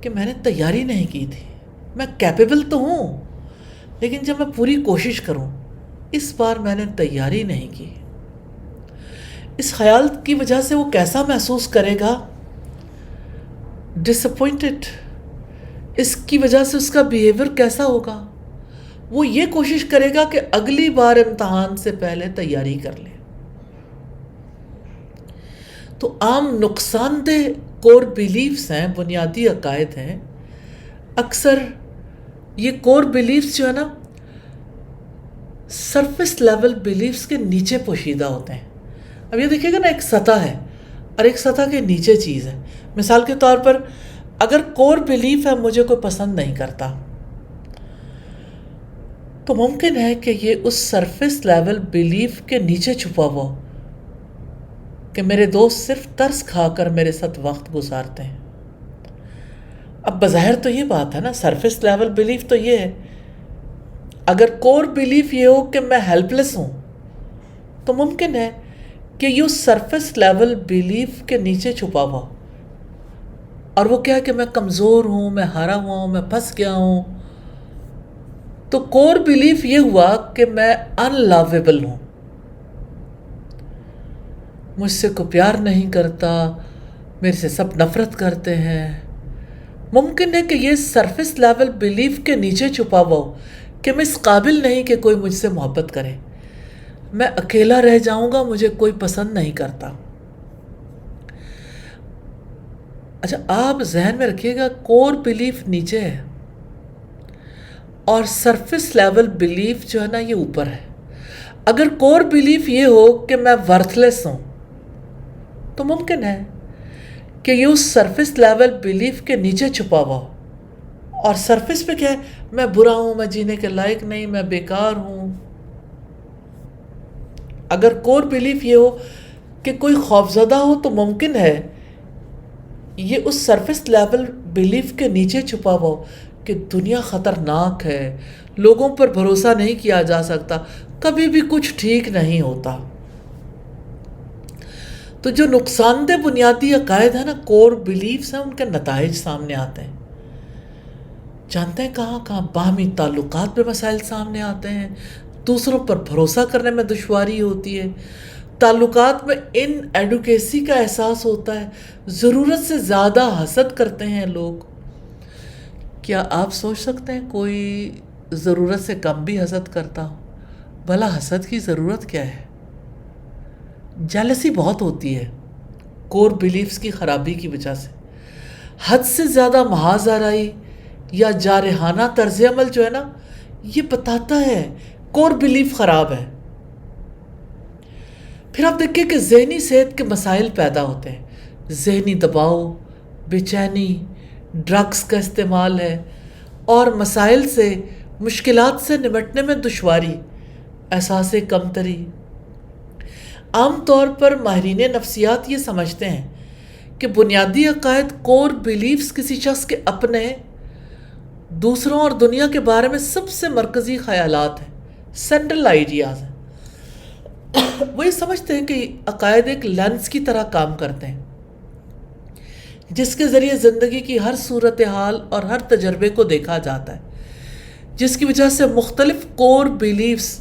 کہ میں نے تیاری نہیں کی تھی. میں کیپیبل تو ہوں، لیکن جب میں پوری کوشش کروں، اس بار میں نے تیاری نہیں کی. اس خیال کی وجہ سے وہ کیسا محسوس کرے گا؟ ڈس اپوائنٹڈ. اس کی وجہ سے اس کا بیہیویئر کیسا ہوگا؟ وہ یہ کوشش کرے گا کہ اگلی بار امتحان سے پہلے تیاری کر لے. تو عام نقصان دہ کور بیلیفز ہیں، بنیادی عقائد ہیں. اکثر یہ کور بیلیفز جو ہے نا، سرفس لیول بیلیفز کے نیچے پوشیدہ ہوتے ہیں. اب یہ دیکھیے گا نا، ایک سطح ہے اور ایک سطح کے نیچے چیز ہے. مثال کے طور پر اگر کور بیلیف ہے مجھے کوئی پسند نہیں کرتا، تو ممکن ہے کہ یہ اس سرفس لیول بیلیف کے نیچے چھپا ہوا ہو کہ میرے دوست صرف ترس کھا کر میرے ساتھ وقت گزارتے ہیں. اب بظاہر تو یہ بات ہے نا، سرفس لیول بیلیف تو یہ ہے. اگر کور بیلیف یہ ہو کہ میں ہیلپ لیس ہوں، تو ممکن ہے کہ یہ سرفس لیول بیلیف کے نیچے چھپا ہوا، اور وہ کیا ہے کہ میں کمزور ہوں، میں ہارا ہوا ہوں، میں پھنس گیا ہوں. تو کور بیلیف یہ ہوا کہ میں ان لویبل ہوں، مجھ سے کوئی پیار نہیں کرتا، میرے سے سب نفرت کرتے ہیں. ممکن ہے کہ یہ سرفس لیول بیلیف کے نیچے چھپا ہوا ہو کہ میں اس قابل نہیں کہ کوئی مجھ سے محبت کرے، میں اکیلا رہ جاؤں گا، مجھے کوئی پسند نہیں کرتا. اچھا، آپ ذہن میں رکھیے گا، کور بیلیف نیچے ہے اور سرفس لیول بیلیف جو ہے نا یہ اوپر ہے. اگر کور بیلیف یہ ہو کہ میں ورتھ لیس ہوں، تو ممکن ہے کہ یہ اس سرفس لیول بیلیف کے نیچے چھپا ہوا ہو، اور سرفس پہ کیا ہے، میں برا ہوں، میں جینے کے لائق نہیں، میں بیکار ہوں. اگر کور بیلیف یہ ہو کہ کوئی خوفزدہ ہو، تو ممکن ہے یہ اس سرفس لیول بیلیف کے نیچے چھپا ہوا ہو کہ دنیا خطرناک ہے، لوگوں پر بھروسہ نہیں کیا جا سکتا، کبھی بھی کچھ ٹھیک نہیں ہوتا. تو جو نقصان دہ بنیادی عقائد ہیں نا، کور بیلیفز ہیں، ان کے نتائج سامنے آتے ہیں. جانتے ہیں کہاں کہاں؟ باہمی تعلقات پہ مسائل سامنے آتے ہیں، دوسروں پر بھروسہ کرنے میں دشواری ہوتی ہے، تعلقات میں ان ایڈوکیسی کا احساس ہوتا ہے، ضرورت سے زیادہ حسد کرتے ہیں لوگ. کیا آپ سوچ سکتے ہیں کوئی ضرورت سے کم بھی حسد کرتا ہو؟ بھلا حسد کی ضرورت کیا ہے؟ جیلسی بہت ہوتی ہے کور بیلیفز کی خرابی کی وجہ سے. حد سے زیادہ محاذ آرائی یا جارحانہ طرز عمل جو ہے نا، یہ بتاتا ہے کور بیلیف خراب ہے. پھر آپ دیکھیں کہ ذہنی صحت کے مسائل پیدا ہوتے ہیں. ذہنی دباؤ، بے چینی، ڈرگز کا استعمال ہے، اور مسائل سے، مشکلات سے نمٹنے میں دشواری، احساس کمتری. عام طور پر ماہرین نفسیات یہ سمجھتے ہیں کہ بنیادی عقائد کور بیلیفز کسی شخص کے اپنے، دوسروں اور دنیا کے بارے میں سب سے مرکزی خیالات ہیں، سینٹرل آئیڈیاز ہیں. وہ یہ سمجھتے ہیں کہ عقائد ایک لینس کی طرح کام کرتے ہیں، جس کے ذریعے زندگی کی ہر صورتحال اور ہر تجربے کو دیکھا جاتا ہے، جس کی وجہ سے مختلف کور بیلیفز،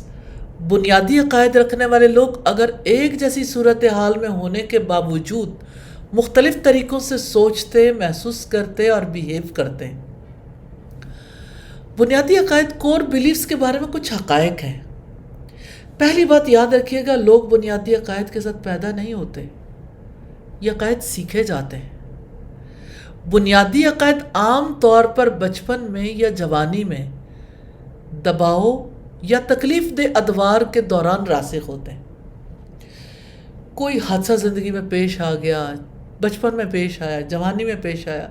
بنیادی عقائد رکھنے والے لوگ اگر ایک جیسی صورتحال میں ہونے کے باوجود مختلف طریقوں سے سوچتے، محسوس کرتے اور بیہیو کرتے ہیں. بنیادی عقائد کور بیلیفز کے بارے میں کچھ حقائق ہیں. پہلی بات یاد رکھیے گا، لوگ بنیادی عقائد کے ساتھ پیدا نہیں ہوتے، یہ عقائد سیکھے جاتے ہیں. بنیادی عقائد عام طور پر بچپن میں یا جوانی میں دباؤ یا تکلیف دہ ادوار کے دوران راسخ ہوتے ہیں. کوئی حادثہ زندگی میں پیش آ گیا، بچپن میں پیش آیا، جوانی میں پیش آیا،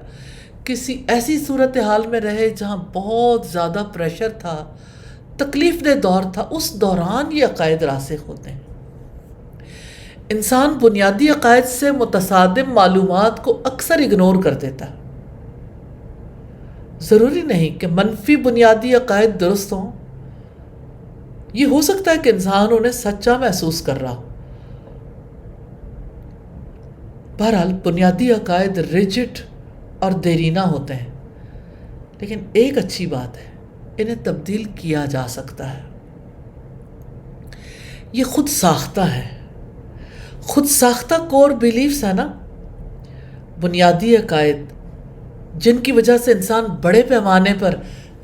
کسی ایسی صورتحال میں رہے جہاں بہت زیادہ پریشر تھا، تکلیف دہ دور تھا، اس دوران یہ عقائد راسخ ہوتے ہیں. انسان بنیادی عقائد سے متصادم معلومات کو اکثر اگنور کر دیتا ہے. ضروری نہیں کہ منفی بنیادی عقائد درست ہوں، یہ ہو سکتا ہے کہ انسان انہیں سچا محسوس کر رہا ہو. بہرحال بنیادی عقائد ریجڈ اور دیرینہ ہوتے ہیں. لیکن ایک اچھی بات ہے، انہیں تبدیل کیا جا سکتا ہے۔ یہ خود ساختہ ہے، خود ساختہ کور بیلیفز ہے نا، بنیادی عقائد جن کی وجہ سے انسان بڑے پیمانے پر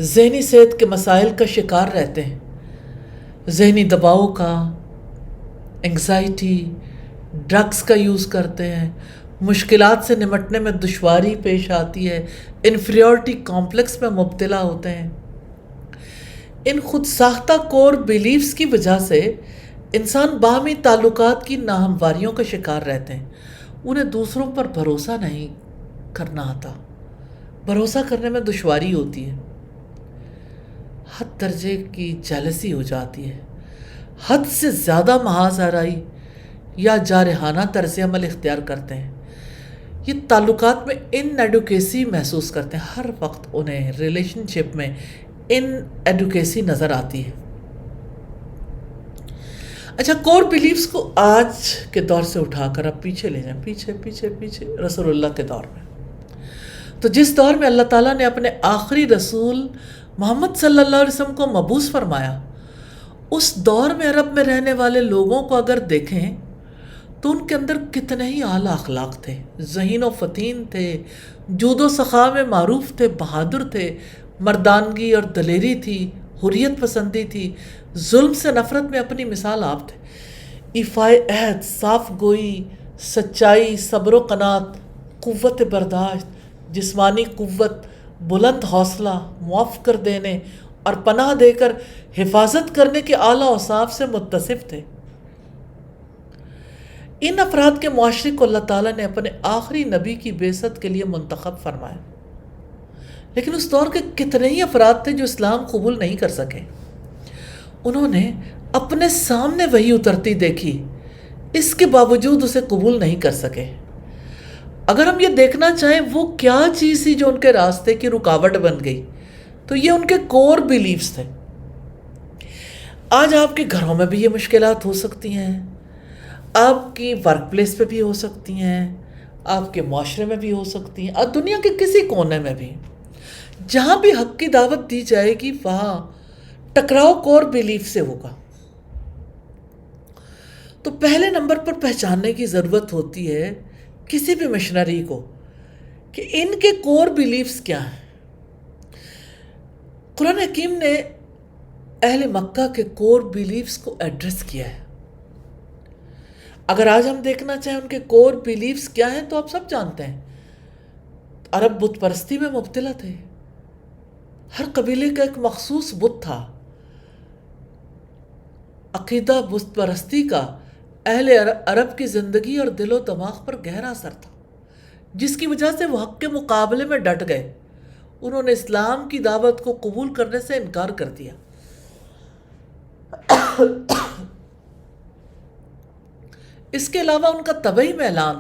ذہنی صحت کے مسائل کا شکار رہتے ہیں، ذہنی دباؤ کا، انگزائٹی، ڈرگز کا یوز کرتے ہیں، مشکلات سے نمٹنے میں دشواری پیش آتی ہے، انفیریورٹی کمپلیکس میں مبتلا ہوتے ہیں۔ ان خود ساختہ کور بیلیفز کی وجہ سے انسان باہمی تعلقات کی ناہمواریوں کا شکار رہتے ہیں، انہیں دوسروں پر بھروسہ نہیں کرنا آتا، بھروسہ کرنے میں دشواری ہوتی ہے، حد درجے کی جیلسی ہو جاتی ہے، حد سے زیادہ محاذ آرائی یا جارحانہ طرز عمل اختیار کرتے ہیں، یہ تعلقات میں ان ایڈوکیسی محسوس کرتے ہیں، ہر وقت انہیں ریلیشن شپ میں ان ایڈوکیسی نظر آتی ہے۔ اچھا، کور بیلیفز کو آج کے دور سے اٹھا کر اب پیچھے لے جائیں، پیچھے رسول اللہ کے دور میں، تو جس دور میں اللہ تعالیٰ نے اپنے آخری رسول محمد صلی اللہ علیہ وسلم کو مبعوث فرمایا، اس دور میں عرب میں رہنے والے لوگوں کو اگر دیکھیں تو ان کے اندر کتنے ہی اعلیٰ اخلاق تھے، ذہین و فتین تھے، جود و سخا میں معروف تھے، بہادر تھے، مردانگی اور دلیری تھی، حریت پسندی تھی، ظلم سے نفرت میں اپنی مثال آپ تھے، ایفائے عہد، صاف گوئی، سچائی، صبر و قناعت، قوت برداشت، جسمانی قوت، بلند حوصلہ، معاف کر دینے اور پناہ دے کر حفاظت کرنے کے اعلیٰ اوصاف سے متصف تھے۔ ان افراد کے معاشرے کو اللہ تعالیٰ نے اپنے آخری نبی کی بعثت کے لیے منتخب فرمایا، لیکن اس دور کے کتنے ہی افراد تھے جو اسلام قبول نہیں کر سکے، انہوں نے اپنے سامنے وحی اترتی دیکھی، اس کے باوجود اسے قبول نہیں کر سکے۔ اگر ہم یہ دیکھنا چاہیں وہ کیا چیز تھی جو ان کے راستے کی رکاوٹ بن گئی، تو یہ ان کے کور بیلیفز تھے۔ آج آپ کے گھروں میں بھی یہ مشکلات ہو سکتی ہیں، آپ کی ورک پلیس پہ بھی ہو سکتی ہیں، آپ کے معاشرے میں بھی ہو سکتی ہیں، اور دنیا کے کسی کونے میں بھی، جہاں بھی حق کی دعوت دی جائے گی وہاں ٹکراؤ کور بیلیف سے ہوگا۔ تو پہلے نمبر پر پہچاننے کی ضرورت ہوتی ہے کسی بھی مشنری کو کہ ان کے کور بیلیفز کیا ہیں۔ قرآن حکیم نے اہل مکہ کے کور بیلیفز کو ایڈریس کیا ہے۔ اگر آج ہم دیکھنا چاہیں ان کے کور بیلیفز کیا ہیں تو آپ سب جانتے ہیں، عرب بت پرستی میں مبتلا تھے، ہر قبیلے کا ایک مخصوص بت تھا، عقیدہ بت پرستی کا اہل عرب کی زندگی اور دل و دماغ پر گہرا اثر تھا، جس کی وجہ سے وہ حق کے مقابلے میں ڈٹ گئے، انہوں نے اسلام کی دعوت کو قبول کرنے سے انکار کر دیا۔ اس کے علاوہ ان کا طبعی میلان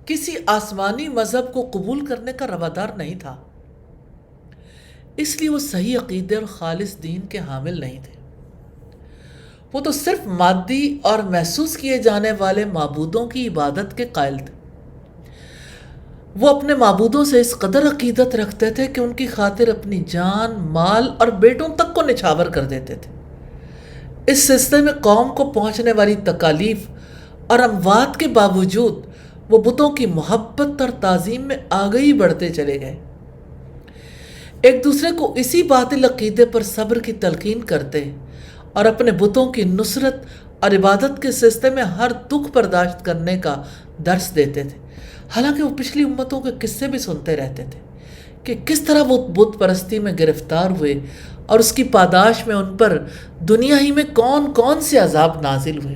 کسی آسمانی مذہب کو قبول کرنے کا روادار نہیں تھا، اس لیے وہ صحیح عقیدے اور خالص دین کے حامل نہیں تھے، وہ تو صرف مادی اور محسوس کیے جانے والے معبودوں کی عبادت کے قائل تھے۔ وہ اپنے معبودوں سے اس قدر عقیدت رکھتے تھے کہ ان کی خاطر اپنی جان، مال اور بیٹوں تک کو نچھاور کر دیتے تھے۔ اس سلسلے میں قوم کو پہنچنے والی تکالیف اور اموات کے باوجود وہ بتوں کی محبت اور تعظیم میں آگے ہی بڑھتے چلے گئے، ایک دوسرے کو اسی باطل عقیدے پر صبر کی تلقین کرتے اور اپنے بتوں کی نصرت اور عبادت کے سلسلے میں ہر دکھ برداشت کرنے کا درس دیتے تھے۔ حالانکہ وہ پچھلی امتوں کے قصے بھی سنتے رہتے تھے کہ کس طرح وہ بت پرستی میں گرفتار ہوئے اور اس کی پاداش میں ان پر دنیا ہی میں کون کون سے عذاب نازل ہوئے۔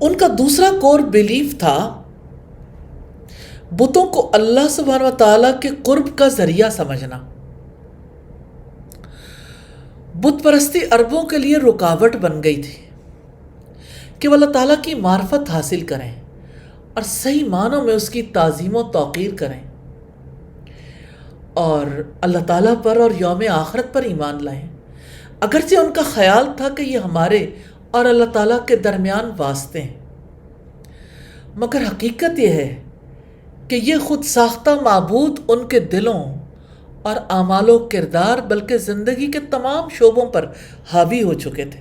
ان کا دوسرا کور بیلیف تھا بتوں کو اللہ سبحانہ و تعالیٰ کے قرب کا ذریعہ سمجھنا۔ بت پرستی عربوں کے لیے رکاوٹ بن گئی تھی کہ وہ اللہ تعالیٰ کی معرفت حاصل کریں اور صحیح معنوں میں اس کی تعظیم و توقیر کریں اور اللہ تعالیٰ پر اور یوم آخرت پر ایمان لائیں، اگرچہ ان کا خیال تھا کہ یہ ہمارے اور اللہ تعالیٰ کے درمیان واسطے ہیں، مگر حقیقت یہ ہے کہ یہ خود ساختہ معبود ان کے دلوں اور اعمال و کردار بلکہ زندگی کے تمام شعبوں پر حاوی ہو چکے تھے،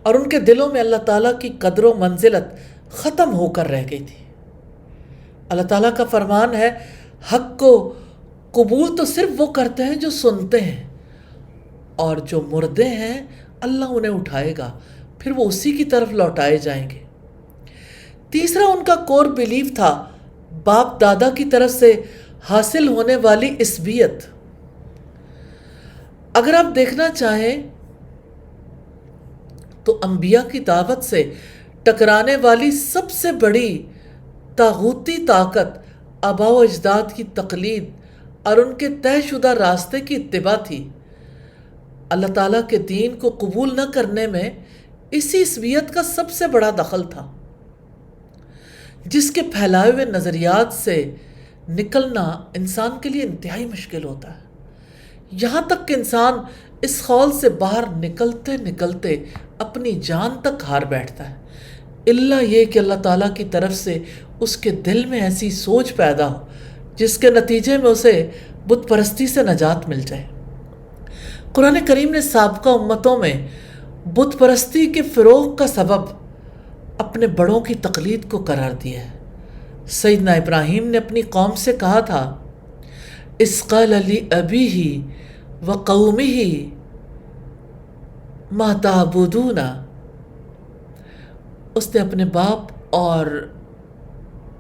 اور ان کے دلوں میں اللہ تعالیٰ کی قدر و منزلت ختم ہو کر رہ گئی تھی۔ اللہ تعالیٰ کا فرمان ہے، حق کو قبول تو صرف وہ کرتے ہیں جو سنتے ہیں، اور جو مردے ہیں اللہ انہیں اٹھائے گا، پھر وہ اسی کی طرف لوٹائے جائیں گے۔ تیسرا ان کا کور بیلیف تھا باپ دادا کی طرف سے حاصل ہونے والی عصبیت۔ اگر آپ دیکھنا چاہیں تو انبیاء کی دعوت سے ٹکرانے والی سب سے بڑی طاغوتی طاقت آباء و اجداد کی تقلید اور ان کے طے شدہ راستے کی اتباع تھی۔ اللہ تعالیٰ کے دین کو قبول نہ کرنے میں اسی عصبیت کا سب سے بڑا دخل تھا، جس کے پھیلائے ہوئے نظریات سے نکلنا انسان کے لیے انتہائی مشکل ہوتا ہے، یہاں تک کہ انسان اس خول سے باہر نکلتے نکلتے اپنی جان تک ہار بیٹھتا ہے، الا یہ کہ اللہ تعالیٰ کی طرف سے اس کے دل میں ایسی سوچ پیدا ہو جس کے نتیجے میں اسے بت پرستی سے نجات مل جائے۔ قرآن کریم نے سابقہ امتوں میں بت پرستی کے فروغ کا سبب اپنے بڑوں کی تقلید کو قرار دیا ہے۔ سیدنا ابراہیم نے اپنی قوم سے کہا تھا، اذ قال لأبیہ وقومہ ما تعبدون، اس نے اپنے باپ اور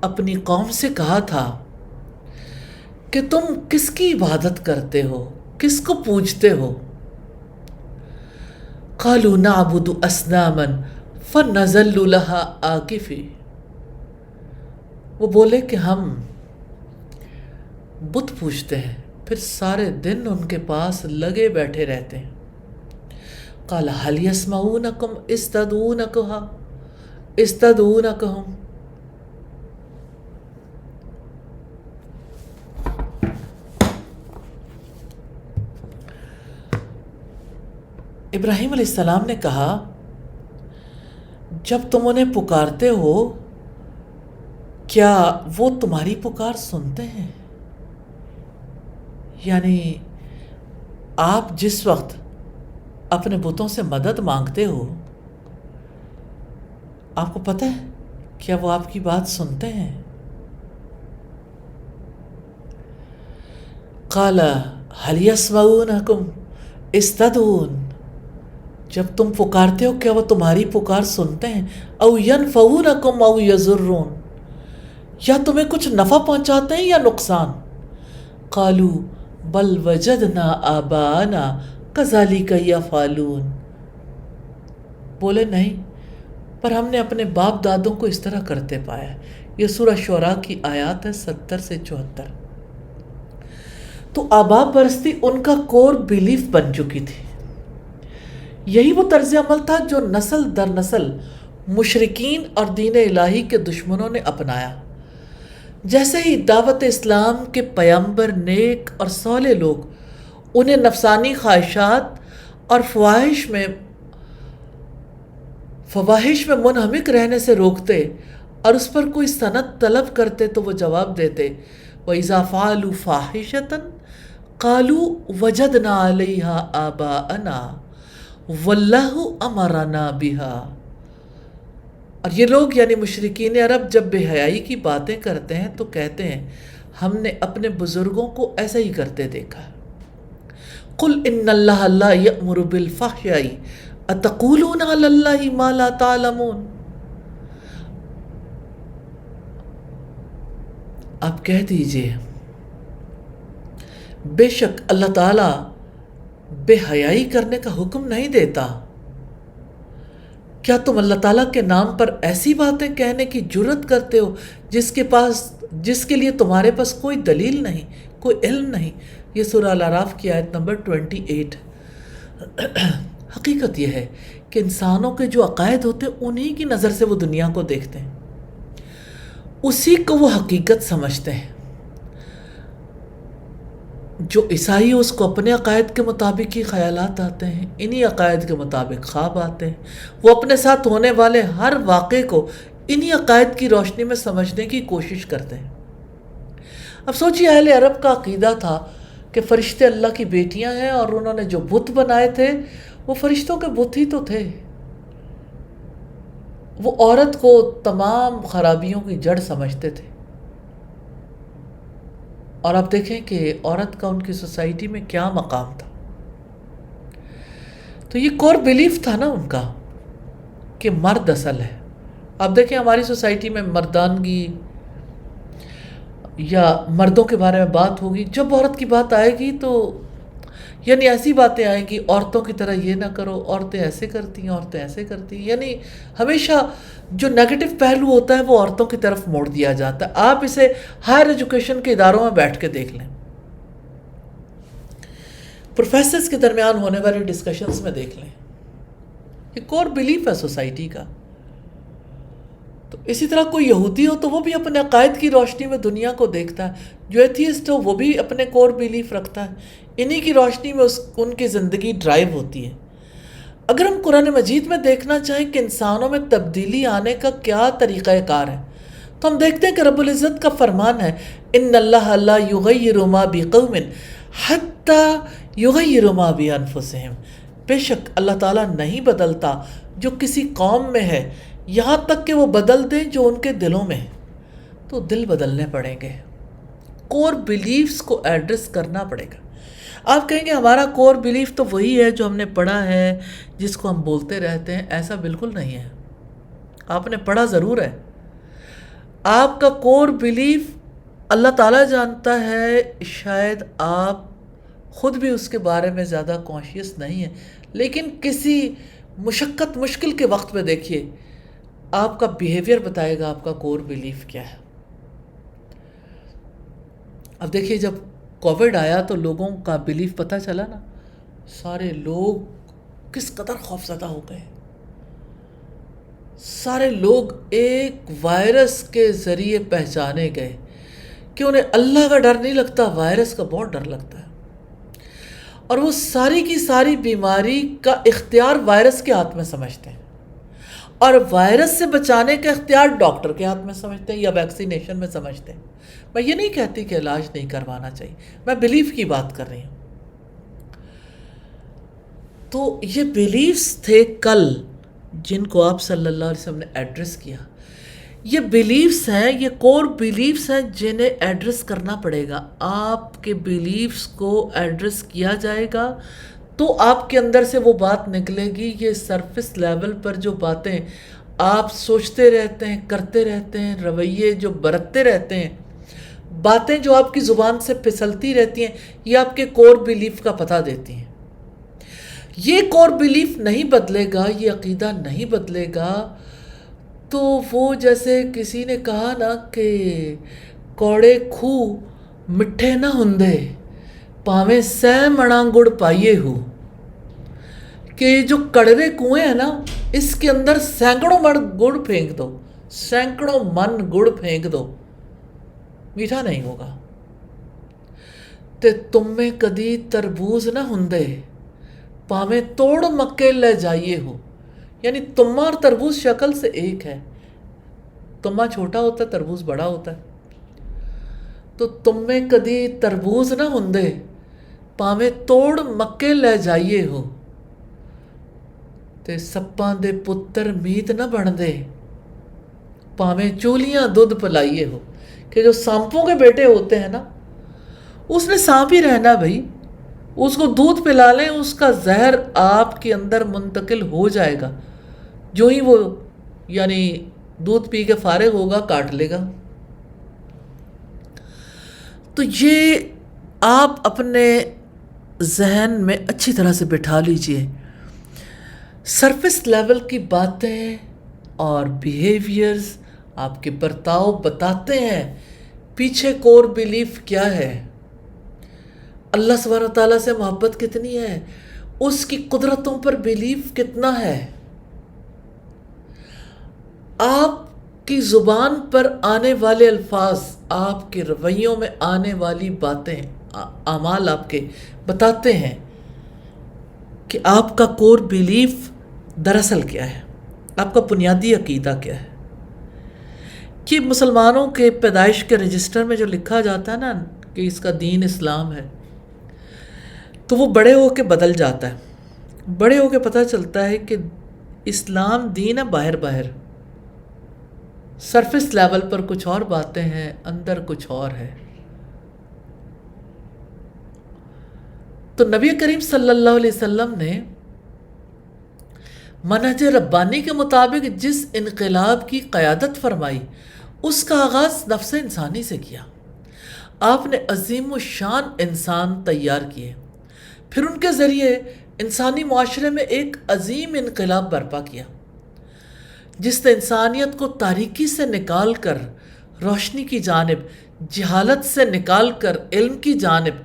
اپنی قوم سے کہا تھا کہ تم کس کی عبادت کرتے ہو، کس کو پوجتے ہو؟ قالوا نعبد اصناما فنظل لها عاکفین، وہ بولے کہ ہم بت پوجتے ہیں، پھر سارے دن ان کے پاس لگے بیٹھے رہتے ہیں۔ قال هل يسمعونكم اذ تدعونهم، ابراہیم علیہ السلام نے کہا، جب تم انہیں پکارتے ہو کیا وہ تمہاری پکار سنتے ہیں؟ یعنی آپ جس وقت اپنے بتوں سے مدد مانگتے ہو، آپ کو پتہ ہے کیا وہ آپ کی بات سنتے ہیں؟ قال هل يسمعونكم اذ تدعون، جب تم پکارتے ہو کیا وہ تمہاری پکار سنتے ہیں؟ او ينفعونكم او يضرون، یا تمہیں کچھ نفع پہنچاتے ہیں یا نقصان؟ قالوا بل وجدنا آباءنا كذلك يفعلون، بولے نہیں، پر ہم نے اپنے باپ دادوں کو اس طرح کرتے پایا۔ یہ سورہ شعراء کی آیات ہے 70 سے 74۔ تو آباء پرستی ان کا کور بیلیف بن چکی تھی۔ یہی وہ طرز عمل تھا جو نسل در نسل مشرکین اور دین الہی کے دشمنوں نے اپنایا۔ جیسے ہی دعوت اسلام کے پیغمبر نیک اور صالح لوگ انہیں نفسانی خواہشات اور فواحش میں منہمک رہنے سے روکتے اور اس پر کوئی سند طلب کرتے تو وہ جواب دیتے، وَإِذَا فَعَلُوا فَاحِشَةً قَالُوا وَجَدْنَا عَلَيْهَا آبَاءَنَا وَاللَّهُ أَمَرَنَا بِهَا۔ اور یہ لوگ یعنی مشرکین عرب جب بے حیائی کی باتیں کرتے ہیں تو کہتے ہیں، ہم نے اپنے بزرگوں کو ایسا ہی کرتے دیکھا۔ قُلْ إِنَّ اللَّهَ لَا يَأْمُرُ بِالْفَحْشَاءِ أَتَقُولُونَ عَلَى اللَّهِ مَا لَا تَعْلَمُونَ، آپ کہہ دیجئے بے شک اللہ تعالیٰ بے حیائی کرنے کا حکم نہیں دیتا، کیا تم اللہ تعالیٰ کے نام پر ایسی باتیں کہنے کی جرت کرتے ہو جس کے لیے تمہارے پاس کوئی دلیل نہیں، کوئی علم نہیں؟ یہ سورہ الاعراف کی آیت نمبر 28۔ حقیقت یہ ہے کہ انسانوں کے جو عقائد ہوتے ہیں انہی کی نظر سے وہ دنیا کو دیکھتے ہیں، اسی کو وہ حقیقت سمجھتے ہیں۔ جو عیسائی اس کو اپنے عقائد کے مطابق ہی خیالات آتے ہیں، انہی عقائد کے مطابق خواب آتے ہیں، وہ اپنے ساتھ ہونے والے ہر واقعے کو انہی عقائد کی روشنی میں سمجھنے کی کوشش کرتے ہیں۔ اب سوچیے، اہل عرب کا عقیدہ تھا کہ فرشتے اللہ کی بیٹیاں ہیں، اور انہوں نے جو بت بنائے تھے وہ فرشتوں کے بت ہی تو تھے۔ وہ عورت کو تمام خرابیوں کی جڑ سمجھتے تھے، اور آپ دیکھیں کہ عورت کا ان کی سوسائٹی میں کیا مقام تھا۔ تو یہ کور بیلیف تھا نا ان کا کہ مرد اصل ہے۔ آپ دیکھیں ہماری سوسائٹی میں مردانگی یا مردوں کے بارے میں بات ہوگی، جب عورت کی بات آئے گی تو یعنی ایسی باتیں آئیں گی، عورتوں کی طرح یہ نہ کرو، عورتیں ایسے کرتی ہیں، عورتیں ایسے کرتی ہیں، یعنی ہمیشہ جو نیگیٹو پہلو ہوتا ہے وہ عورتوں کی طرف موڑ دیا جاتا ہے۔ آپ اسے ہائر ایجوکیشن کے اداروں میں بیٹھ کے دیکھ لیں، پروفیسرز کے درمیان ہونے والی ڈسکشنز میں دیکھ لیں، یہ کور بیلیف ہے سوسائٹی کا۔ تو اسی طرح کوئی یہودی ہو تو وہ بھی اپنے عقائد کی روشنی میں دنیا کو دیکھتا ہے، جو ایتھیسٹ ہو وہ بھی اپنے کور بیلیف رکھتا ہے، انہی کی روشنی میں ان کی زندگی ڈرائیو ہوتی ہے۔ اگر ہم قرآن مجید میں دیکھنا چاہیں کہ انسانوں میں تبدیلی آنے کا کیا طریقہ کار ہے، تو ہم دیکھتے ہیں کہ رب العزت کا فرمان ہے، ان اللہ لا یغیر ما بقوم حتی یغیروا ما بانفسہم، بے شک اللہ تعالیٰ نہیں بدلتا جو کسی قوم میں ہے یہاں تک کہ وہ بدل دیں جو ان کے دلوں میں ہے۔ تو دل بدلنے پڑیں گے، کور بیلیفز کو ایڈریس کرنا پڑے گا۔ آپ کہیں گے ہمارا کور بیلیف تو وہی ہے جو ہم نے پڑھا ہے، جس کو ہم بولتے رہتے ہیں۔ ایسا بالکل نہیں ہے، آپ نے پڑھا ضرور ہے، آپ کا کور بیلیف اللہ تعالیٰ جانتا ہے، شاید آپ خود بھی اس کے بارے میں زیادہ کانشیس نہیں ہے، لیکن کسی مشقت مشکل کے وقت میں دیکھیے آپ کا بیہیویئر بتائے گا آپ کا کور بیلیف کیا ہے۔ اب دیکھیے جب کووڈ آیا تو لوگوں کا بیلیف پتہ چلا نا، سارے لوگ کس قدر خوفزدہ ہو گئے، سارے لوگ ایک وائرس کے ذریعے پہچانے گئے کہ انہیں اللہ کا ڈر نہیں لگتا، وائرس کا بہت ڈر لگتا ہے، اور وہ ساری کی ساری بیماری کا اختیار وائرس کے ہاتھ میں سمجھتے ہیں، اور وائرس سے بچانے کا اختیار ڈاکٹر کے ہاتھ میں سمجھتے ہیں یا ویکسینیشن میں سمجھتے ہیں۔ میں یہ نہیں کہتی کہ علاج نہیں کروانا چاہیے، میں بیلیف کی بات کر رہی ہوں۔ تو یہ بیلیفز تھے کل جن کو آپ صلی اللہ علیہ وسلم نے ایڈریس کیا، یہ بیلیفز ہیں، یہ کور بیلیفز ہیں جنہیں ایڈریس کرنا پڑے گا۔ آپ کے بیلیفز کو ایڈریس کیا جائے گا تو آپ کے اندر سے وہ بات نکلے گی۔ یہ سرفس لیول پر جو باتیں آپ سوچتے رہتے ہیں، کرتے رہتے ہیں، رویے جو برتتے رہتے ہیں، باتیں جو آپ کی زبان سے پھسلتی رہتی ہیں، یہ آپ کے کور بیلیف کا پتہ دیتی ہیں۔ یہ کور بیلیف نہیں بدلے گا، یہ عقیدہ نہیں بدلے گا تو وہ جیسے کسی نے کہا نا کہ کوڑے کھو مٹھے نہ ہندے پاویں سہ مڑاں گڑ پائیے ہو، کہ جو کڑوے کنویں ہیں نا اس کے اندر سینکڑوں من گڑ پھینک دو، سینکڑوں من گڑ پھینک دو، میٹھا نہیں ہوگا۔ تے تم میں کدی تربوز نہ ہندے پاویں توڑ مکے لے جائیے ہو، یعنی تمہ اور تربوز شکل سے ایک ہے، تمہ چھوٹا ہوتا ہے، تربوز بڑا ہوتا ہے۔ تو تم میں کدی تربوز نہ ہندے پاویں توڑ مکے لے جائیے ہو، تے سپاں دے پتر میت نہ بن دے پاویں چولیاں دودھ پلائیے ہو، کہ جو سانپوں کے بیٹے ہوتے ہیں نا، اس نے سانپ ہی رہنا بھائی، اس کو دودھ پلا لیں، اس کا زہر آپ کے اندر منتقل ہو جائے گا، جو ہی وہ یعنی دودھ پی کے فارغ ہوگا کاٹ لے گا۔ تو یہ آپ اپنے ذہن میں اچھی طرح سے بٹھا لیجئے، سرفس لیول کی باتیں اور بیہیویئرز آپ کے برتاؤ بتاتے ہیں پیچھے کور بیلیف کیا ہے، اللہ سبحانہ تعالیٰ سے محبت کتنی ہے، اس کی قدرتوں پر بیلیف کتنا ہے۔ آپ کی زبان پر آنے والے الفاظ، آپ کے رویوں میں آنے والی باتیں، اعمال آپ کے بتاتے ہیں کہ آپ کا کور بیلیف دراصل کیا ہے، آپ کا بنیادی عقیدہ کیا ہے۔ کہ مسلمانوں کے پیدائش کے رجسٹر میں جو لکھا جاتا ہے نا کہ اس کا دین اسلام ہے، تو وہ بڑے ہو کے بدل جاتا ہے، بڑے ہو کے پتہ چلتا ہے کہ اسلام دین ہے باہر باہر، سرفس لیول پر کچھ اور باتیں ہیں، اندر کچھ اور ہے۔ تو نبی کریم صلی اللہ علیہ وسلم نے منہج ربانی کے مطابق جس انقلاب کی قیادت فرمائی، اس کا آغاز نفس انسانی سے کیا۔ آپ نے عظیم الشان انسان تیار کیے، پھر ان کے ذریعے انسانی معاشرے میں ایک عظیم انقلاب برپا کیا، جس نے انسانیت کو تاریکی سے نکال کر روشنی کی جانب، جہالت سے نکال کر علم کی جانب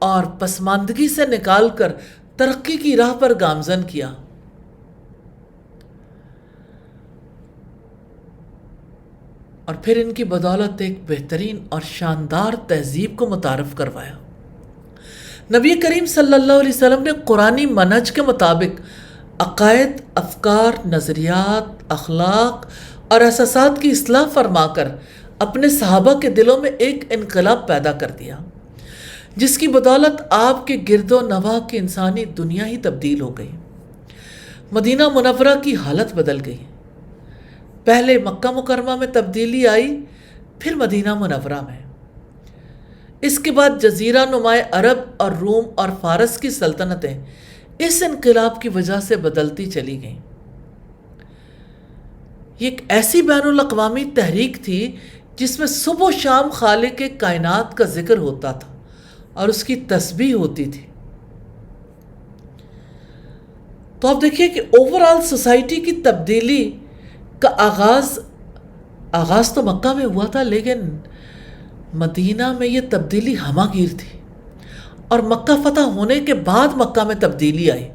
اور پسماندگی سے نکال کر ترقی کی راہ پر گامزن کیا۔ اور پھر ان کی بدولت ایک بہترین اور شاندار تہذیب کو متعارف کروایا۔ نبی کریم صلی اللہ علیہ وسلم نے قرآنی منہج کے مطابق عقائد، افکار، نظریات، اخلاق اور احساسات کی اصلاح فرما کر اپنے صحابہ کے دلوں میں ایک انقلاب پیدا کر دیا، جس کی بدولت آپ کے گرد و نواح کی انسانی دنیا ہی تبدیل ہو گئی۔ مدینہ منورہ کی حالت بدل گئی، پہلے مکہ مکرمہ میں تبدیلی آئی، پھر مدینہ منورہ میں۔ اس کے بعد جزیرہ نماء عرب اور روم اور فارس کی سلطنتیں اس انقلاب کی وجہ سے بدلتی چلی گئیں۔ یہ ایک ایسی بین الاقوامی تحریک تھی جس میں صبح و شام خالق کائنات کا ذکر ہوتا تھا اور اس کی تسبیح ہوتی تھی۔ تو آپ دیکھیے کہ اوورآل سوسائٹی کی تبدیلی کا آغاز تو مکہ میں ہوا تھا، لیکن مدینہ میں یہ تبدیلی ہمہ گیر تھی، اور مکہ فتح ہونے کے بعد مکہ میں تبدیلی آئی۔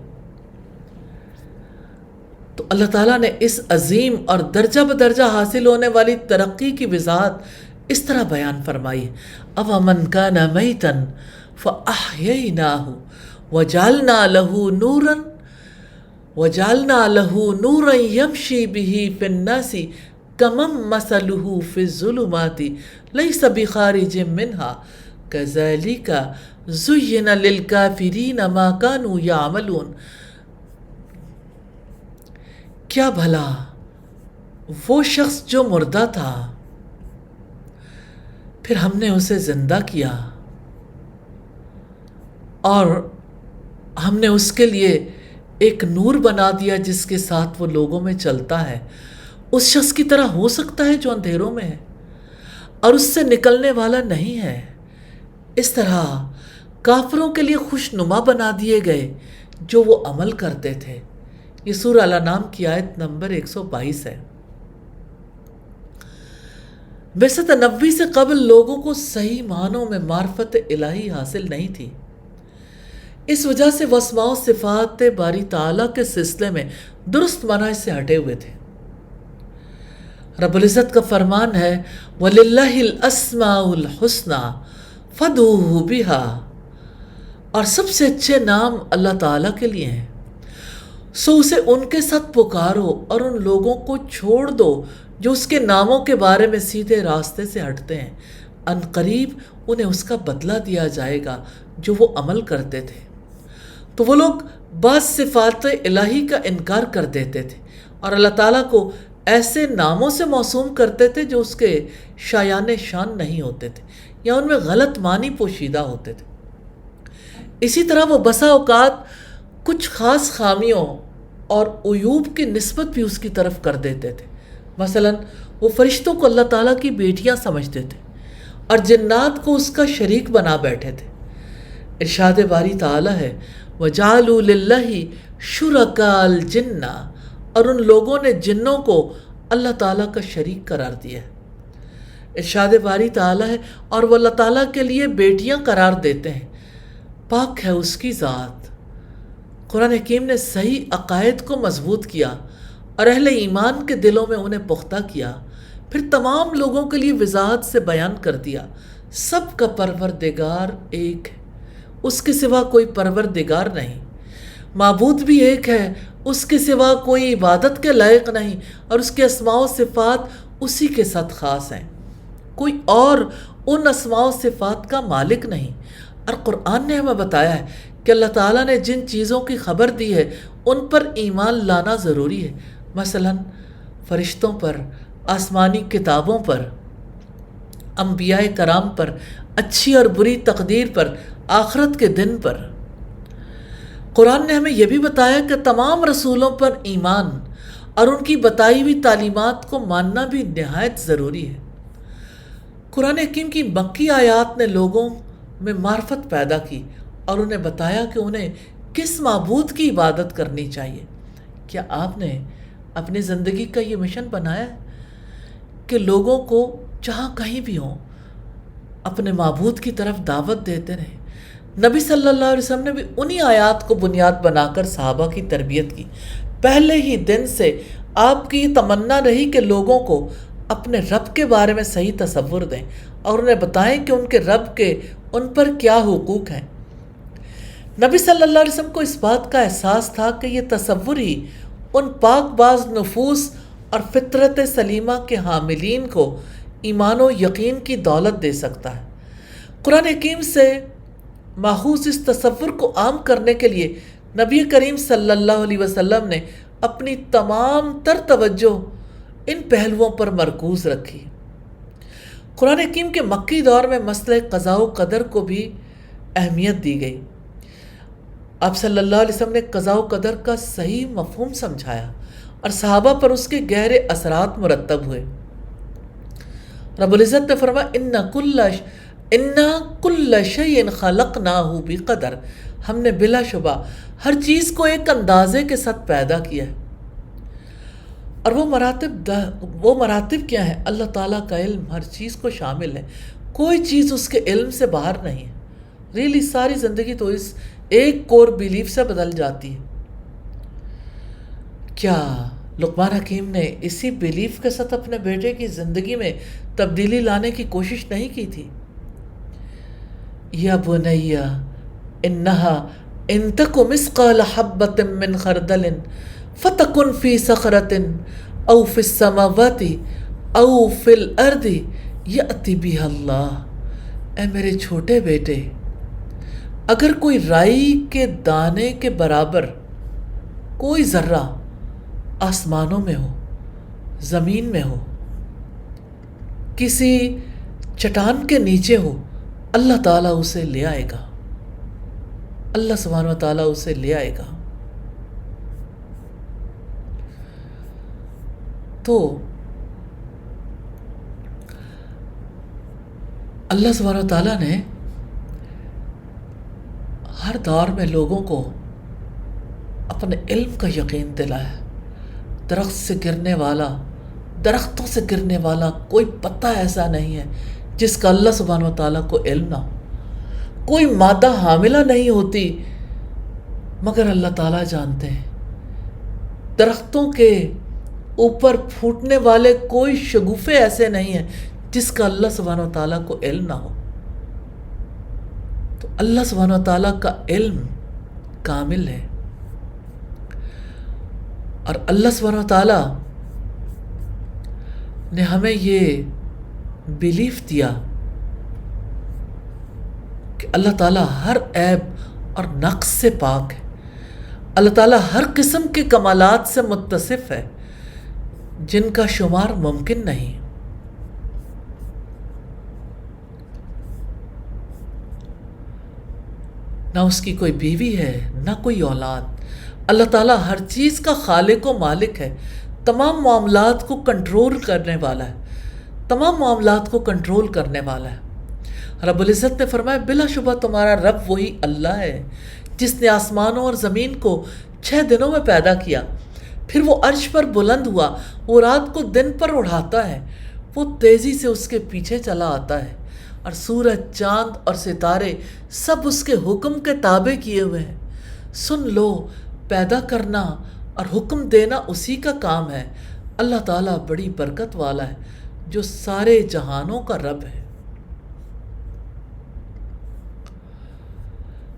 تو اللہ تعالیٰ نے اس عظیم اور درجہ بدرجہ حاصل ہونے والی ترقی کی وضاحت اس طرح بیان فرمائی: أَوَمَنْ كَانَ مَيْتًا فَأَحْيَيْنَاهُ وَجَعَلْنَا لَهُ نُورًا يَمْشِي بِهِ فِي النَّاسِ كَمَنْ مَثَلُهُ فِي الظُّلُمَاتِ لَيْسَ بِخَارِجٍ مِّنْهَا كَذَلِكَ زُيِّنَ لِلْكَافِرِينَ مَا كَانُوا يَعْمَلُونَ۔ کیا بھلا وہ شخص جو مردہ تھا، پھر ہم نے اسے زندہ کیا اور ہم نے اس کے لیے ایک نور بنا دیا جس کے ساتھ وہ لوگوں میں چلتا ہے، اس شخص کی طرح ہو سکتا ہے جو اندھیروں میں ہے اور اس سے نکلنے والا نہیں ہے؟ اس طرح کافروں کے لیے خوش نما بنا دیے گئے جو وہ عمل کرتے تھے۔ یہ سورہ الانعام کی آیت نمبر 122 ہے۔ بعثت نبوی سے قبل لوگوں کو صحیح معنوں میں معرفت الہی حاصل نہیں تھی، اس وجہ سے وہ اسماء و صفات باری تعالیٰ کے سلسلے میں درست منہج سے ہٹے ہوئے تھے۔ رب العزت کا فرمان ہے وَلِلَّهِ الْأَسْمَاءُ الْحُسْنَى فَادْعُوهُ بِهَا، اور سب سے اچھے نام اللہ تعالیٰ کے لیے ہیں، سو اسے ان کے ساتھ پکارو اور ان لوگوں کو چھوڑ دو جو اس کے ناموں کے بارے میں سیدھے راستے سے ہٹتے ہیں، ان قریب انہیں اس کا بدلہ دیا جائے گا جو وہ عمل کرتے تھے۔ تو وہ لوگ بعض صفات الہی کا انکار کر دیتے تھے اور اللہ تعالیٰ کو ایسے ناموں سے موسوم کرتے تھے جو اس کے شایان شان نہیں ہوتے تھے یا ان میں غلط معنی پوشیدہ ہوتے تھے۔ اسی طرح وہ بسا اوقات کچھ خاص خامیوں اور عیوب کی نسبت بھی اس کی طرف کر دیتے تھے۔ مثلا وہ فرشتوں کو اللہ تعالیٰ کی بیٹیاں سمجھتے تھے اور جنات کو اس کا شریک بنا بیٹھے تھے۔ ارشاد باری تعالیٰ ہے وَجَعَلُوا لِلَّهِ شُرَكَاءَ الْجِنَّ، اور ان لوگوں نے جنوں کو اللہ تعالیٰ کا شریک قرار دیا ہے۔ ارشاد باری تعالیٰ ہے اور وہ اللہ تعالیٰ کے لیے بیٹیاں قرار دیتے ہیں، پاک ہے اس کی ذات۔ قرآن حکیم نے صحیح عقائد کو مضبوط کیا اور اہل ایمان کے دلوں میں انہیں پختہ کیا، پھر تمام لوگوں کے لیے وضاحت سے بیان کر دیا سب کا پروردگار ایک ہے، اس کے سوا کوئی پروردگار نہیں، معبود بھی ایک ہے، اس کے سوا کوئی عبادت کے لائق نہیں، اور اس کے اسماء و صفات اسی کے ساتھ خاص ہیں، کوئی اور ان اسماء و صفات کا مالک نہیں۔ اور قرآن نے ہمیں بتایا ہے کہ اللہ تعالیٰ نے جن چیزوں کی خبر دی ہے ان پر ایمان لانا ضروری ہے، مثلا فرشتوں پر، آسمانی کتابوں پر، انبیاء کرام پر، اچھی اور بری تقدیر پر، آخرت کے دن پر۔ قرآن نے ہمیں یہ بھی بتایا کہ تمام رسولوں پر ایمان اور ان کی بتائی ہوئی تعلیمات کو ماننا بھی نہایت ضروری ہے۔ قرآن حکیم کی مکی آیات نے لوگوں میں معرفت پیدا کی اور انہیں بتایا کہ انہیں کس معبود کی عبادت کرنی چاہیے۔ کیا آپ نے اپنی زندگی کا یہ مشن بنایا ہے کہ لوگوں کو جہاں کہیں بھی ہوں اپنے معبود کی طرف دعوت دیتے رہیں؟ نبی صلی اللہ علیہ وسلم نے بھی انہی آیات کو بنیاد بنا کر صحابہ کی تربیت کی۔ پہلے ہی دن سے آپ کی تمنا رہی کہ لوگوں کو اپنے رب کے بارے میں صحیح تصور دیں اور انہیں بتائیں کہ ان کے رب کے ان پر کیا حقوق ہیں۔ نبی صلی اللہ علیہ وسلم کو اس بات کا احساس تھا کہ یہ تصور ہی ان پاک باز نفوس اور فطرت سلیمہ کے حاملین کو ایمان و یقین کی دولت دے سکتا ہے۔ قرآن حکیم سے ماخوذ اس تصور کو عام کرنے کے لیے نبی کریم صلی اللہ علیہ وسلم نے اپنی تمام تر توجہ ان پہلوؤں پر مرکوز رکھی۔ قرآن حکیم کے مکی دور میں مسئلہ قضاء و قدر کو بھی اہمیت دی گئی۔ آپ صلی اللہ علیہ وسلم نے قضاء و قدر کا صحیح مفہوم سمجھایا اور صحابہ پر اس کے گہرے اثرات مرتب ہوئے۔ رب العزت نے فرمایا اِنَّا كُلَّ شَيْءٍ خَلَقْنَاهُ بِقَدَرٍ، ہم نے بلا شبہ ہر چیز کو ایک اندازے کے ساتھ پیدا کیا ہے۔ اور وہ مراتب کیا ہیں؟ اللہ تعالیٰ کا علم ہر چیز کو شامل ہے، کوئی چیز اس کے علم سے باہر نہیں ہے۔ ریلی ساری زندگی تو اس ایک کور بیلیف سے بدل جاتی ہے۔ کیا لقمان حکیم نے اسی بیلیف کے ساتھ اپنے بیٹے کی زندگی میں تبدیلی لانے کی کوشش نہیں کی تھی؟ یا بنی انہا ان تک مثقال حبۃ من خردل فتکن فی صخرۃ او فی السماوات او فی الارض یأتی بہا اللہ۔ اے میرے چھوٹے بیٹے، اگر کوئی رائی کے دانے کے برابر کوئی ذرہ آسمانوں میں ہو، زمین میں ہو، کسی چٹان کے نیچے ہو، اللہ تعالیٰ اسے لے آئے گا، اللہ سبحانہ و تعالیٰ اسے لے آئے گا۔ تو اللہ سبحانہ و تعالیٰ نے ہر دور میں لوگوں کو اپنے علم کا یقین دلایا۔ درخت سے گرنے والا، درختوں سے گرنے والا کوئی پتا ایسا نہیں ہے جس کا اللہ سبحانہ و تعالیٰ کو علم نہ ہو۔ کوئی مادہ حاملہ نہیں ہوتی مگر اللہ تعالیٰ جانتے ہیں۔ درختوں کے اوپر پھوٹنے والے کوئی شگوفے ایسے نہیں ہیں جس کا اللہ سبحانہ و تعالیٰ کو علم نہ ہو۔ تو اللہ سبحانہ و تعالیٰ کا علم کامل ہے، اور اللہ سبحانہ و تعالیٰ نے ہمیں یہ بیلیف دیا کہ اللہ تعالیٰ ہر عیب اور نقص سے پاک ہے۔ اللہ تعالیٰ ہر قسم کے کمالات سے متصف ہے جن کا شمار ممکن نہیں۔ نہ اس کی کوئی بیوی ہے، نہ کوئی اولاد۔ اللہ تعالیٰ ہر چیز کا خالق و مالک ہے، تمام معاملات کو کنٹرول کرنے والا ہے، تمام معاملات کو کنٹرول کرنے والا ہے۔ رب العزت نے فرمایا بلا شبہ تمہارا رب وہی اللہ ہے جس نے آسمانوں اور زمین کو 6 دنوں میں پیدا کیا، پھر وہ عرش پر بلند ہوا، وہ رات کو دن پر اڑاتا ہے، وہ تیزی سے اس کے پیچھے چلا آتا ہے، اور سورج، چاند اور ستارے سب اس کے حکم کے تابع کیے ہوئے ہیں۔ سن لو، پیدا کرنا اور حکم دینا اسی کا کام ہے۔ اللہ تعالیٰ بڑی برکت والا ہے جو سارے جہانوں کا رب ہے۔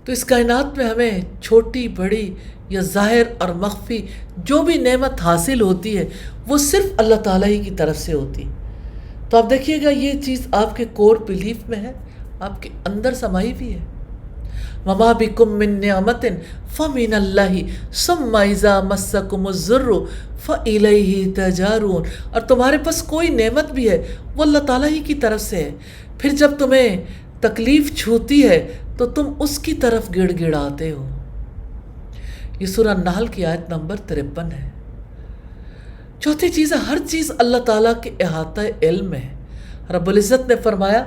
تو اس کائنات میں ہمیں چھوٹی بڑی یا ظاہر اور مخفی جو بھی نعمت حاصل ہوتی ہے وہ صرف اللہ تعالیٰ ہی کی طرف سے ہوتی. تو آپ دیکھیے گا یہ چیز آپ کے کور بلیف میں ہے، آپ کے اندر سمائی بھی ہے. وما بکم من نعمت فمن اللہ ثم اذا مسکم الضر فالیہ تجارون. اور تمہارے پاس کوئی نعمت بھی ہے وہ اللہ تعالیٰ ہی کی طرف سے ہے، پھر جب تمہیں تکلیف چھوتی ہے تو تم اس کی طرف گڑ گڑاتے ہو. یہ سورہ نحل کی آیت نمبر 53 ہے. چوتھی چیز ہے، ہر چیز اللہ تعالیٰ کے احاطہ علم میں ہے. رب العزت نے فرمایا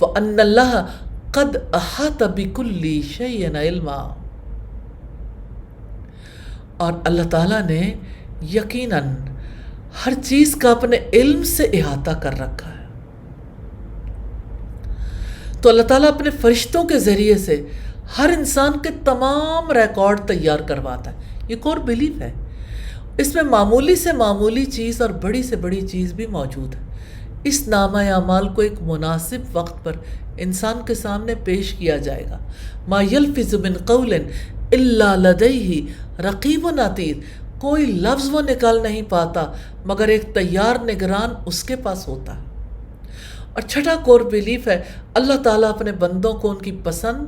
وَأَنَّ اللَّهَ قَدْ أَحَاطَ بِكُلِّ شَيْءٍ عِلْمًا. اور اللہ تعالیٰ نے یقیناً ہر چیز کا اپنے علم سے احاطہ کر رکھا ہے. تو اللہ تعالیٰ اپنے فرشتوں کے ذریعے سے ہر انسان کے تمام ریکارڈ تیار کرواتا ہے. یہ کور بلیف ہے. اس میں معمولی سے معمولی چیز اور بڑی سے بڑی چیز بھی موجود ہے. اس نامہ اعمال کو ایک مناسب وقت پر انسان کے سامنے پیش کیا جائے گا. ما یلفظ من قول الا لدیہ رقیب عتید. کوئی لفظ وہ نکال نہیں پاتا مگر ایک تیار نگران اس کے پاس ہوتا ہے. اور چھٹا کور بلیف ہے، اللہ تعالیٰ اپنے بندوں کو ان کی پسند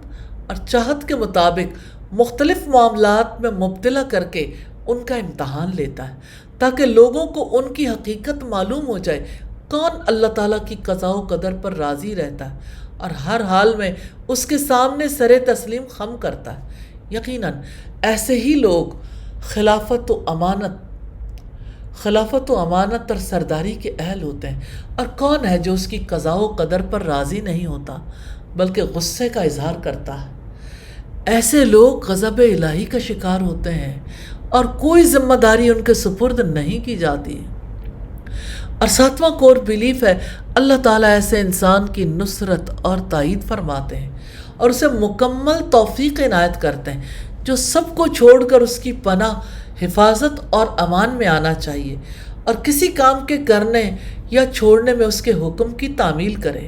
اور چاہت کے مطابق مختلف معاملات میں مبتلا کر کے ان کا امتحان لیتا ہے تاکہ لوگوں کو ان کی حقیقت معلوم ہو جائے کون اللہ تعالیٰ کی قضاء و قدر پر راضی رہتا ہے اور ہر حال میں اس کے سامنے سر تسلیم خم کرتا ہے. یقیناً ایسے ہی لوگ خلافت و امانت اور سرداری کے اہل ہوتے ہیں. اور کون ہے جو اس کی قضاء و قدر پر راضی نہیں ہوتا بلکہ غصے کا اظہار کرتا ہے؟ ایسے لوگ غضب الہی کا شکار ہوتے ہیں اور کوئی ذمہ داری ان کے سپرد نہیں کی جاتی. اور ساتواں کور بلیف ہے، اللہ تعالیٰ ایسے انسان کی نصرت اور تائید فرماتے ہیں اور اسے مکمل توفیق عنایت کرتے ہیں جو سب کو چھوڑ کر اس کی پناہ، حفاظت اور امان میں آنا چاہیے اور کسی کام کے کرنے یا چھوڑنے میں اس کے حکم کی تعمیل کرے.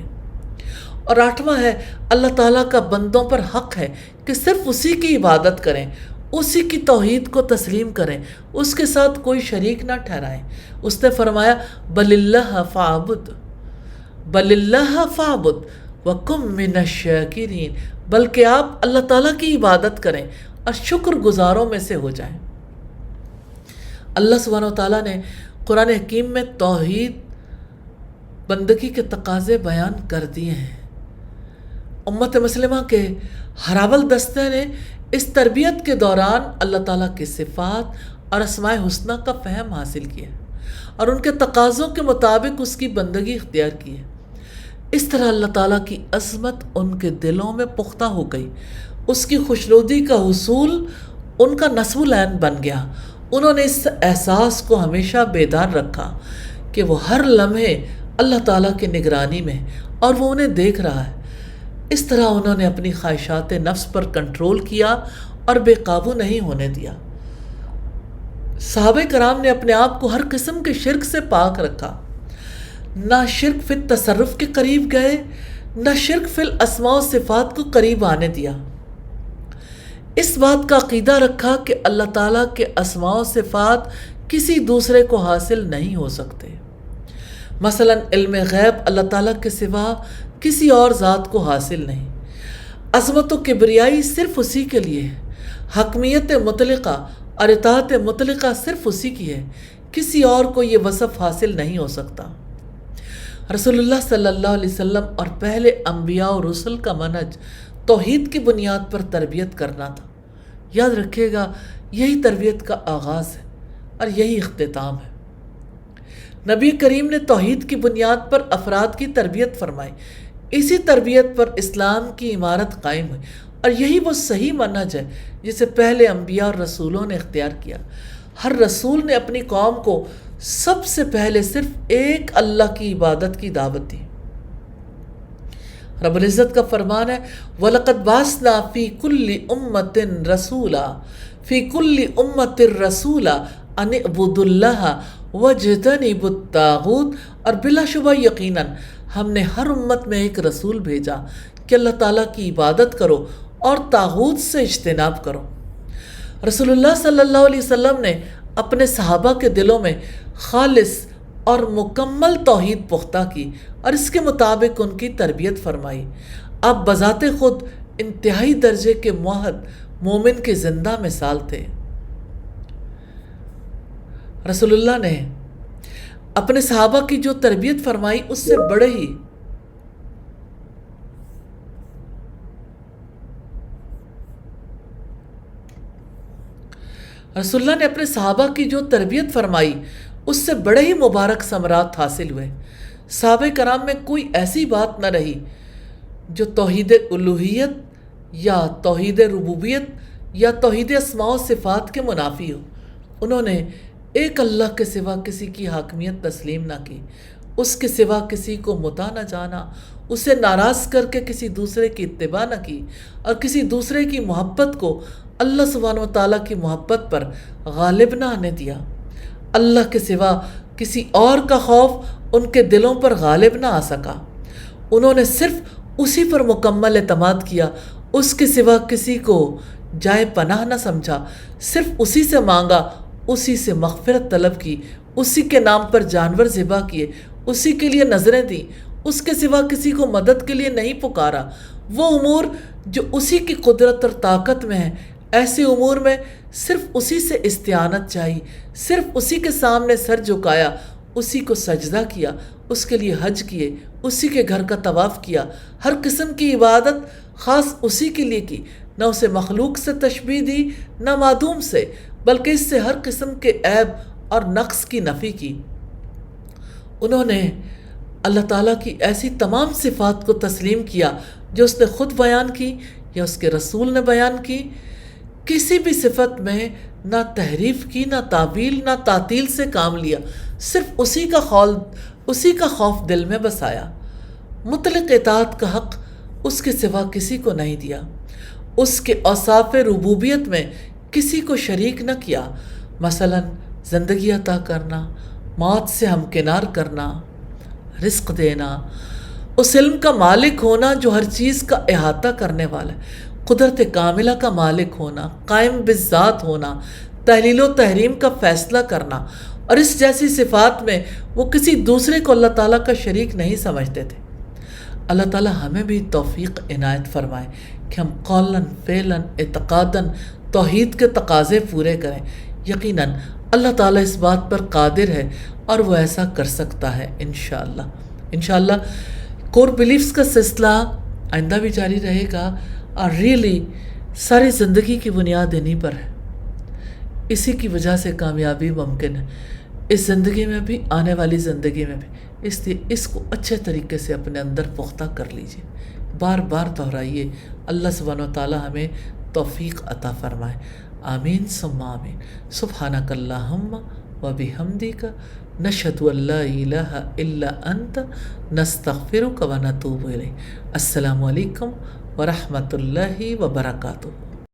اور آٹھواں ہے، اللہ تعالیٰ کا بندوں پر حق ہے کہ صرف اسی کی عبادت کریں، اسی کی توحید کو تسلیم کریں، اس کے ساتھ کوئی شریک نہ ٹھہرائیں. اس نے فرمایا بل اللہ فاعبد وکم من الشاکرین. بلکہ آپ اللہ تعالیٰ کی عبادت کریں اور شکر گزاروں میں سے ہو جائیں. اللہ سبحانہ و تعالیٰ نے قرآن حکیم میں توحید بندگی کے تقاضے بیان کر دیے ہیں. امت مسلمہ کے ہراول دستے نے اس تربیت کے دوران اللہ تعالیٰ کی صفات اور اسماء حسنہ کا فہم حاصل کیا اور ان کے تقاضوں کے مطابق اس کی بندگی اختیار کی ہے. اس طرح اللہ تعالیٰ کی عظمت ان کے دلوں میں پختہ ہو گئی، اس کی خوشنودی کا حصول ان کا نصب العین بن گیا. انہوں نے اس احساس کو ہمیشہ بیدار رکھا کہ وہ ہر لمحے اللہ تعالیٰ کی نگرانی میں اور وہ انہیں دیکھ رہا ہے. اس طرح انہوں نے اپنی خواہشات نفس پر کنٹرول کیا اور بے قابو نہیں ہونے دیا. صحابہ کرام نے اپنے آپ کو ہر قسم کے شرک سے پاک رکھا. نہ شرک فی التصرف کے قریب گئے، نہ شرک فی الاسماء و صفات کو قریب آنے دیا. اس بات کا عقیدہ رکھا کہ اللہ تعالیٰ کے اسماء و صفات کسی دوسرے کو حاصل نہیں ہو سکتے. مثلا علم غیب اللہ تعالیٰ کے سوا کسی اور ذات کو حاصل نہیں. عظمت و کبریائی صرف اسی کے لیے ہے. حکمیت مطلقہ اور اطاعت مطلقہ صرف اسی کی ہے، کسی اور کو یہ وصف حاصل نہیں ہو سکتا. رسول اللہ صلی اللہ علیہ وسلم اور پہلے انبیاء و رسل کا منہج توحید کی بنیاد پر تربیت کرنا تھا. یاد رکھیے گا یہی تربیت کا آغاز ہے اور یہی اختتام ہے. نبی کریم نے توحید کی بنیاد پر افراد کی تربیت فرمائی. اسی تربیت پر اسلام کی عمارت قائم ہوئی اور یہی وہ صحیح منہج ہے جسے پہلے انبیاء اور رسولوں نے اختیار کیا. ہر رسول نے اپنی قوم کو سب سے پہلے صرف ایک اللہ کی عبادت کی دعوت دی. رب العزت کا فرمان ہے وَلَقَدْ بَعَثْنَا فِي كُلِّ أُمَّةٍ رَسُولًا فِي كُلِّ أُمَّةٍ رَسُولًا أَنِ اعْبُدُوا اللَّهَ وَاجْتَنِبُوا الطَّاغُوتَ. اور بلا شبہ یقیناً ہم نے ہر امت میں ایک رسول بھیجا کہ اللہ تعالیٰ کی عبادت کرو اور طاغوت سے اجتناب کرو۔ رسول اللہ صلی اللہ علیہ وسلم نے اپنے صحابہ کے دلوں میں خالص اور مکمل توحید پختہ کی اور اس کے مطابق ان کی تربیت فرمائی۔ آپ بذات خود انتہائی درجے کے موحد مومن کی زندہ مثال تھے۔ رسول اللہ نے اپنے صحابہ کی جو تربیت فرمائی اس سے بڑے ہی رسول اللہ نے اپنے صحابہ کی جو تربیت فرمائی اس سے بڑے ہی مبارک ثمرات حاصل ہوئے۔ صحابہ کرام میں کوئی ایسی بات نہ رہی جو توحید الوہیت یا توحید ربوبیت یا توحید اسماء و صفات کے منافی ہو۔ انہوں نے ایک اللہ کے سوا کسی کی حاکمیت تسلیم نہ کی، اس کے سوا کسی کو مطاع نہ جانا، اسے ناراض کر کے کسی دوسرے کی اتباع نہ کی، اور کسی دوسرے کی محبت کو اللہ سبحانہ و تعالیٰ کی محبت پر غالب نہ آنے دیا۔ اللہ کے سوا کسی اور کا خوف ان کے دلوں پر غالب نہ آ سکا۔ انہوں نے صرف اسی پر مکمل اعتماد کیا، اس کے سوا کسی کو جائے پناہ نہ سمجھا، صرف اسی سے مانگا، اسی سے مغفرت طلب کی، اسی کے نام پر جانور ذبح کیے، اسی کے لیے نظریں دیں، اس کے سوا کسی کو مدد کے لیے نہیں پکارا۔ وہ امور جو اسی کی قدرت اور طاقت میں ہیں، ایسے امور میں صرف اسی سے استعانت چاہی، صرف اسی کے سامنے سر جھکایا، اسی کو سجدہ کیا، اس کے لیے حج کیے، اسی کے گھر کا طواف کیا، ہر قسم کی عبادت خاص اسی کے لیے کی، نہ اسے مخلوق سے تشبیہ دی نہ معدوم سے، بلکہ اس سے ہر قسم کے عیب اور نقص کی نفی کی۔ انہوں نے اللہ تعالیٰ کی ایسی تمام صفات کو تسلیم کیا جو اس نے خود بیان کی یا اس کے رسول نے بیان کی۔ کسی بھی صفت میں نہ تحریف کی، نہ تعویل، نہ تعطیل سے کام لیا، صرف اسی کا خوف دل میں بسایا۔ مطلق اطاعت کا حق اس کے سوا کسی کو نہیں دیا، اس کے اوصاف ربوبیت میں کسی کو شریک نہ کیا، مثلا زندگی عطا کرنا، موت سے ہمکنار کرنا، رزق دینا، اس علم کا مالک ہونا جو ہر چیز کا احاطہ کرنے والا ہے، قدرت کاملہ کا مالک ہونا، قائم بالذات ہونا، تحلیل و تحریم کا فیصلہ کرنا، اور اس جیسی صفات میں وہ کسی دوسرے کو اللہ تعالیٰ کا شریک نہیں سمجھتے تھے۔ اللہ تعالیٰ ہمیں بھی توفیق عنایت فرمائے کہ ہم قولاً فعلاً اعتقاداً توحید کے تقاضے پورے کریں۔ یقیناً اللہ تعالیٰ اس بات پر قادر ہے اور وہ ایسا کر سکتا ہے انشاءاللہ۔ انشاءاللہ کور بلیفز کا سلسلہ آئندہ بھی جاری رہے گا، اور ریئلی ساری زندگی کی بنیاد انہی پر ہے، اسی کی وجہ سے کامیابی ممکن ہے، اس زندگی میں بھی، آنے والی زندگی میں بھی۔ اس لیے اس کو اچھے طریقے سے اپنے اندر پختہ کر لیجئے، بار بار دہرائیے۔ اللہ سبحانہ و تعالیٰ ہمیں توفیق عطا فرمائے۔ آمین ثم آمین۔ سبحانک اللہم و بحمدک، نشہد ان لا الہ الا انت، نستغفرک و نتوب الیک۔ السلام علیکم ورحمۃ اللہ وبرکاتہ۔